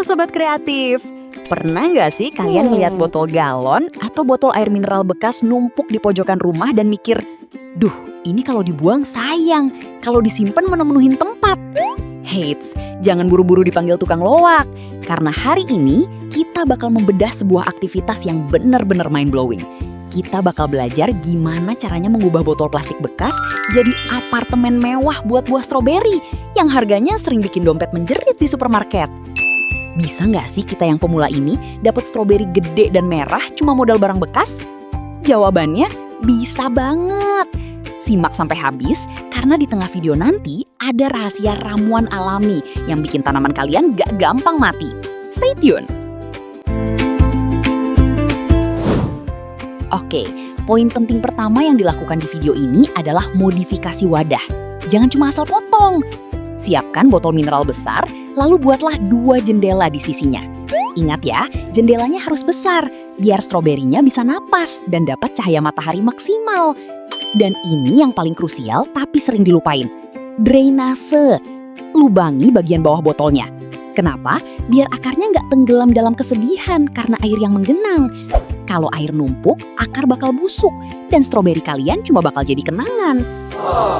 Halo Sobat Kreatif. Pernah nggak sih kalian lihat botol galon atau botol air mineral bekas numpuk di pojokan rumah dan mikir, duh ini kalau dibuang sayang, kalau disimpan memenuhin tempat. Heits, jangan buru-buru dipanggil tukang loak. Karena hari ini kita bakal membedah sebuah aktivitas yang benar-benar mind-blowing. Kita bakal belajar gimana caranya mengubah botol plastik bekas jadi apartemen mewah buat buah stroberi yang harganya sering bikin dompet menjerit di supermarket. Bisa nggak sih kita yang pemula ini dapat stroberi gede dan merah cuma modal barang bekas? Jawabannya bisa banget. Simak sampai habis karena di tengah video nanti ada rahasia ramuan alami yang bikin tanaman kalian gak gampang mati. Stay tune! Oke, poin penting pertama yang dilakukan di video ini adalah modifikasi wadah. Jangan cuma asal potong. Siapkan botol mineral besar, lalu buatlah 2 jendela di sisinya. Ingat ya, jendelanya harus besar, biar stroberinya bisa napas dan dapat cahaya matahari maksimal. Dan ini yang paling krusial tapi sering dilupain. Drainase. Lubangi bagian bawah botolnya. Kenapa? Biar akarnya nggak tenggelam dalam kesedihan karena air yang menggenang. Kalau air numpuk, akar bakal busuk dan stroberi kalian cuma bakal jadi kenangan.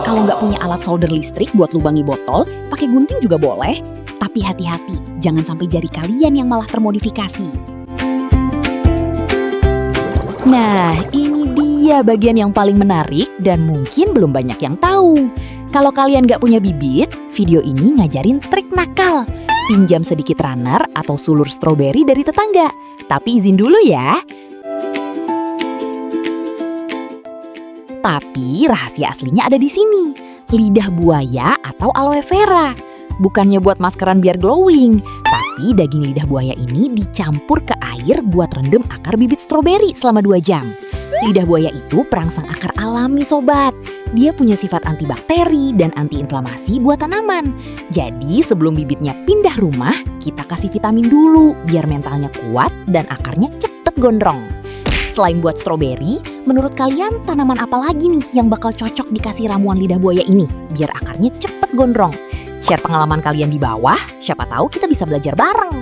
Kalau nggak punya alat solder listrik buat lubangi botol, pakai gunting juga boleh. Tapi hati-hati, jangan sampai jari kalian yang malah termodifikasi. Nah, ini dia bagian yang paling menarik dan mungkin belum banyak yang tahu. Kalau kalian nggak punya bibit, video ini ngajarin trik nakal. Pinjam sedikit runner atau sulur stroberi dari tetangga. Tapi izin dulu ya. Tapi rahasia aslinya ada di sini. Lidah buaya atau aloe vera. Bukannya buat maskeran biar glowing, tapi daging lidah buaya ini dicampur ke air buat rendam akar bibit stroberi selama 2 jam. Lidah buaya itu perangsang akar alami sobat. Dia punya sifat antibakteri dan antiinflamasi buat tanaman. Jadi sebelum bibitnya pindah rumah, kita kasih vitamin dulu biar mentalnya kuat dan akarnya cepet gondrong. Selain buat stroberi, menurut kalian tanaman apa lagi nih yang bakal cocok dikasih ramuan lidah buaya ini biar akarnya cepet gondrong? Share pengalaman kalian di bawah, siapa tahu kita bisa belajar bareng.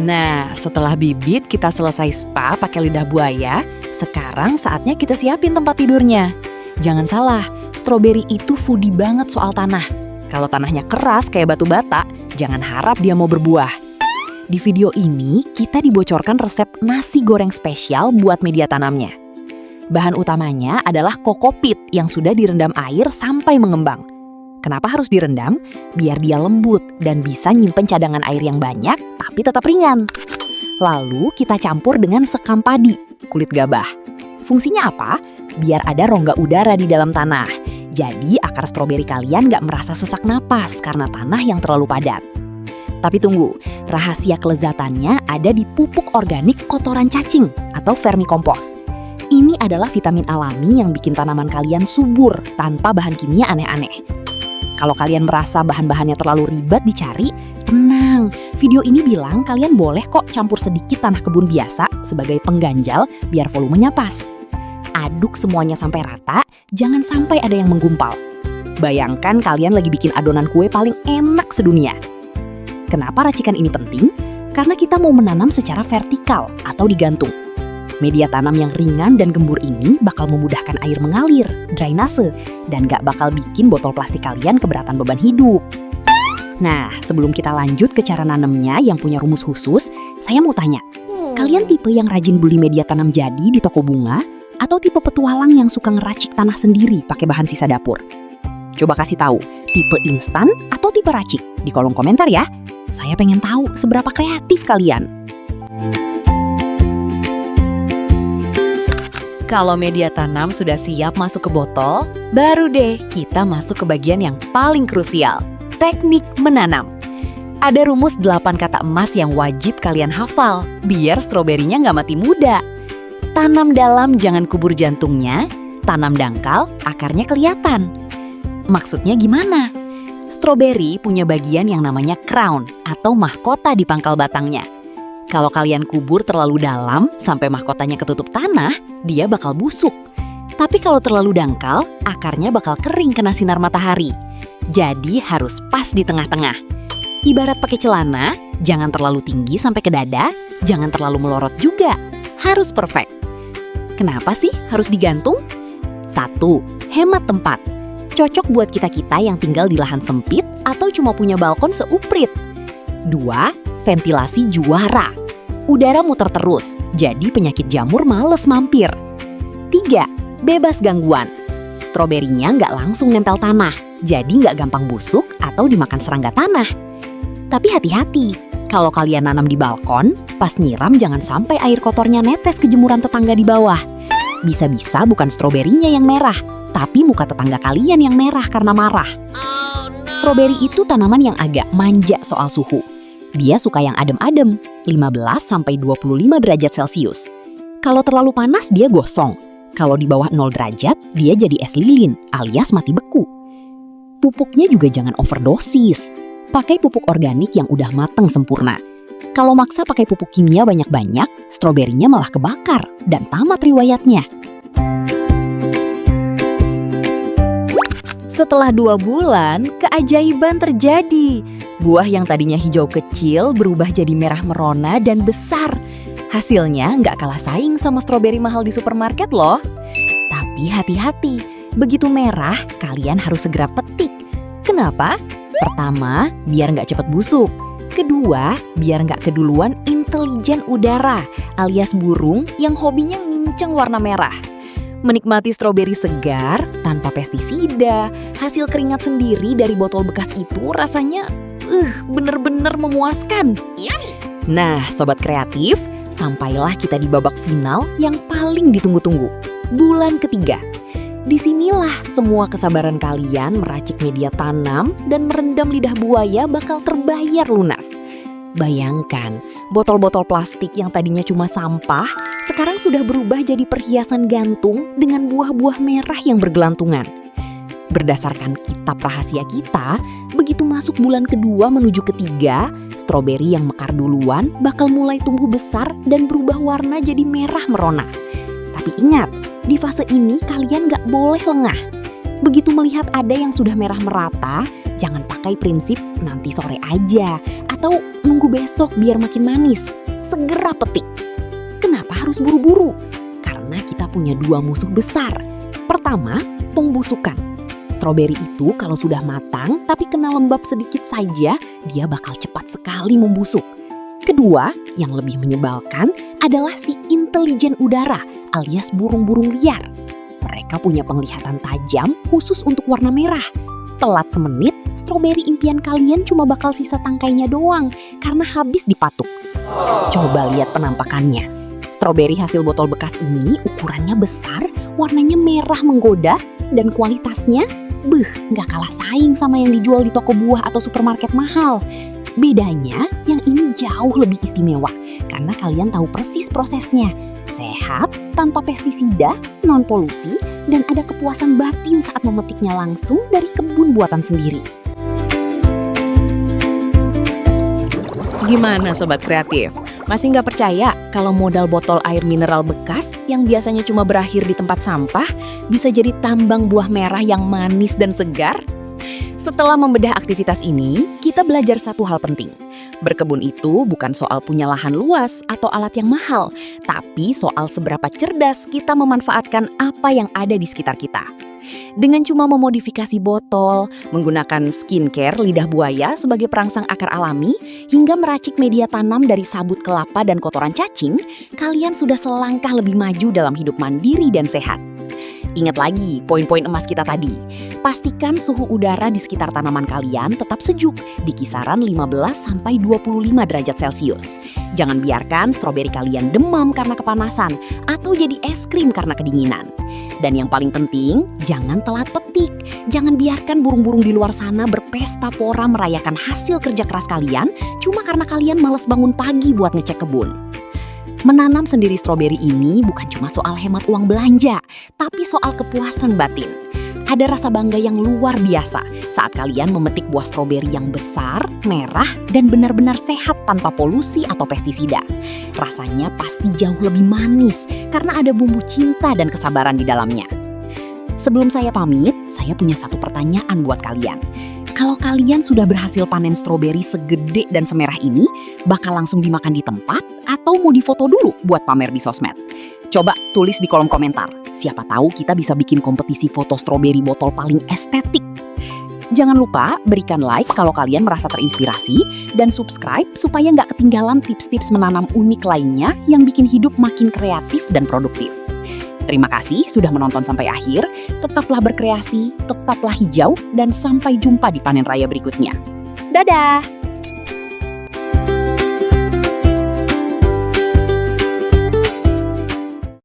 Nah, setelah bibit kita selesai spa pakai lidah buaya, sekarang saatnya kita siapin tempat tidurnya. Jangan salah, stroberi itu foodie banget soal tanah. Kalau tanahnya keras kayak batu bata, jangan harap dia mau berbuah. Di video ini, kita dibocorkan resep nasi goreng spesial buat media tanamnya. Bahan utamanya adalah kokopit yang sudah direndam air sampai mengembang. Kenapa harus direndam? Biar dia lembut dan bisa nyimpen cadangan air yang banyak, tapi tetap ringan. Lalu kita campur dengan sekam padi, kulit gabah. Fungsinya apa? Biar ada rongga udara di dalam tanah. Jadi akar stroberi kalian nggak merasa sesak napas karena tanah yang terlalu padat. Tapi tunggu, rahasia kelezatannya ada di pupuk organik kotoran cacing atau vermikompos. Ini adalah vitamin alami yang bikin tanaman kalian subur tanpa bahan kimia aneh-aneh. Kalau kalian merasa bahan-bahannya terlalu ribet dicari, tenang. Video ini bilang kalian boleh kok campur sedikit tanah kebun biasa sebagai pengganjal biar volumenya pas. Aduk semuanya sampai rata, jangan sampai ada yang menggumpal. Bayangkan kalian lagi bikin adonan kue paling enak sedunia. Kenapa racikan ini penting? Karena kita mau menanam secara vertikal atau digantung. Media tanam yang ringan dan gembur ini bakal memudahkan air mengalir, drainase, dan gak bakal bikin botol plastik kalian keberatan beban hidup. Nah, sebelum kita lanjut ke cara nanamnya yang punya rumus khusus, saya mau tanya, kalian tipe yang rajin beli media tanam jadi di toko bunga atau tipe petualang yang suka ngeracik tanah sendiri pakai bahan sisa dapur? Coba kasih tahu, tipe instan atau tipe racik di kolom komentar ya. Saya pengen tahu seberapa kreatif kalian. Kalau media tanam sudah siap masuk ke botol, baru deh kita masuk ke bagian yang paling krusial, teknik menanam. Ada rumus 8 kata emas yang wajib kalian hafal, biar stroberinya nggak mati muda. Tanam dalam jangan kubur jantungnya, tanam dangkal akarnya kelihatan. Maksudnya gimana? Stroberi punya bagian yang namanya crown atau mahkota di pangkal batangnya. Kalau kalian kubur terlalu dalam sampai mahkotanya ketutup tanah, dia bakal busuk. Tapi kalau terlalu dangkal, akarnya bakal kering kena sinar matahari. Jadi harus pas di tengah-tengah. Ibarat pakai celana, jangan terlalu tinggi sampai ke dada, jangan terlalu melorot juga. Harus perfect. Kenapa sih harus digantung? 1. Hemat tempat. Cocok buat kita-kita yang tinggal di lahan sempit atau cuma punya balkon seuprit. 2. Ventilasi juara. Udara muter terus, jadi penyakit jamur males mampir. 3. Bebas gangguan. Stroberinya nggak langsung nempel tanah, jadi nggak gampang busuk atau dimakan serangga tanah. Tapi hati-hati, kalau kalian nanam di balkon, pas nyiram jangan sampai air kotornya netes ke jemuran tetangga di bawah. Bisa-bisa bukan stroberinya yang merah, tapi muka tetangga kalian yang merah karena marah. Stroberi itu tanaman yang agak manja soal suhu. Dia suka yang adem-adem, 15-25 derajat Celcius. Kalau terlalu panas, dia gosong. Kalau di bawah 0 derajat, dia jadi es lilin alias mati beku. Pupuknya juga jangan overdosis. Pakai pupuk organik yang udah mateng sempurna. Kalau maksa pakai pupuk kimia banyak-banyak, stroberinya malah kebakar dan tamat riwayatnya. Setelah 2 bulan, keajaiban terjadi. Buah yang tadinya hijau kecil berubah jadi merah merona dan besar. Hasilnya nggak kalah saing sama stroberi mahal di supermarket loh. Tapi hati-hati, begitu merah kalian harus segera petik. Kenapa? Pertama, biar nggak cepat busuk. Kedua, biar nggak keduluan intelijen udara alias burung yang hobinya nginceng warna merah. Menikmati stroberi segar tanpa pestisida, hasil keringat sendiri dari botol bekas itu rasanya bener-bener memuaskan. Nah, sobat kreatif, sampailah kita di babak final yang paling ditunggu-tunggu, bulan ketiga. Disinilah semua kesabaran kalian meracik media tanam dan merendam lidah buaya bakal terbayar lunas. Bayangkan, botol-botol plastik yang tadinya cuma sampah, sekarang sudah berubah jadi perhiasan gantung dengan buah-buah merah yang bergelantungan. Berdasarkan kitab rahasia kita, begitu masuk bulan kedua menuju ketiga, stroberi yang mekar duluan bakal mulai tumbuh besar dan berubah warna jadi merah merona. Tapi ingat, di fase ini kalian gak boleh lengah. Begitu melihat ada yang sudah merah merata, jangan pakai prinsip nanti sore aja atau nunggu besok biar makin manis. Segera petik. Kenapa harus buru-buru? Karena kita punya 2 musuh besar. Pertama, pembusukan. Stroberi itu kalau sudah matang tapi kena lembab sedikit saja, dia bakal cepat sekali membusuk. Kedua, yang lebih menyebalkan adalah si intelijen udara alias burung-burung liar. Mereka punya penglihatan tajam khusus untuk warna merah. Telat semenit, stroberi impian kalian cuma bakal sisa tangkainya doang karena habis dipatuk. Coba lihat penampakannya. Stroberi hasil botol bekas ini ukurannya besar, warnanya merah menggoda, dan kualitasnya nggak kalah saing sama yang dijual di toko buah atau supermarket mahal. Bedanya, yang ini jauh lebih istimewa karena kalian tahu persis prosesnya. Sehat, tanpa pestisida, non polusi, dan ada kepuasan batin saat memetiknya langsung dari kebun buatan sendiri. Gimana sobat kreatif? Masih nggak percaya kalau modal botol air mineral bekas yang biasanya cuma berakhir di tempat sampah bisa jadi tambang buah merah yang manis dan segar? Setelah membedah aktivitas ini, kita belajar satu hal penting. Berkebun itu bukan soal punya lahan luas atau alat yang mahal, tapi soal seberapa cerdas kita memanfaatkan apa yang ada di sekitar kita. Dengan cuma memodifikasi botol, menggunakan skincare lidah buaya sebagai perangsang akar alami, hingga meracik media tanam dari sabut kelapa dan kotoran cacing, kalian sudah selangkah lebih maju dalam hidup mandiri dan sehat. Ingat lagi poin-poin emas kita tadi. Pastikan suhu udara di sekitar tanaman kalian tetap sejuk di kisaran 15-25 derajat Celcius. Jangan biarkan stroberi kalian demam karena kepanasan atau jadi es krim karena kedinginan. Dan yang paling penting, jangan telat petik. Jangan biarkan burung-burung di luar sana berpesta pora merayakan hasil kerja keras kalian cuma karena kalian malas bangun pagi buat ngecek kebun. Menanam sendiri stroberi ini bukan cuma soal hemat uang belanja, tapi soal kepuasan batin. Ada rasa bangga yang luar biasa saat kalian memetik buah stroberi yang besar, merah, dan benar-benar sehat tanpa polusi atau pestisida. Rasanya pasti jauh lebih manis karena ada bumbu cinta dan kesabaran di dalamnya. Sebelum saya pamit, saya punya satu pertanyaan buat kalian. Kalau kalian sudah berhasil panen stroberi segede dan semerah ini, bakal langsung dimakan di tempat atau mau difoto dulu buat pamer di sosmed? Coba tulis di kolom komentar. Siapa tahu kita bisa bikin kompetisi foto stroberi botol paling estetik. Jangan lupa berikan like kalau kalian merasa terinspirasi dan subscribe supaya nggak ketinggalan tips-tips menanam unik lainnya yang bikin hidup makin kreatif dan produktif. Terima kasih sudah menonton sampai akhir. Tetaplah berkreasi, tetaplah hijau, dan sampai jumpa di panen raya berikutnya. Dadah!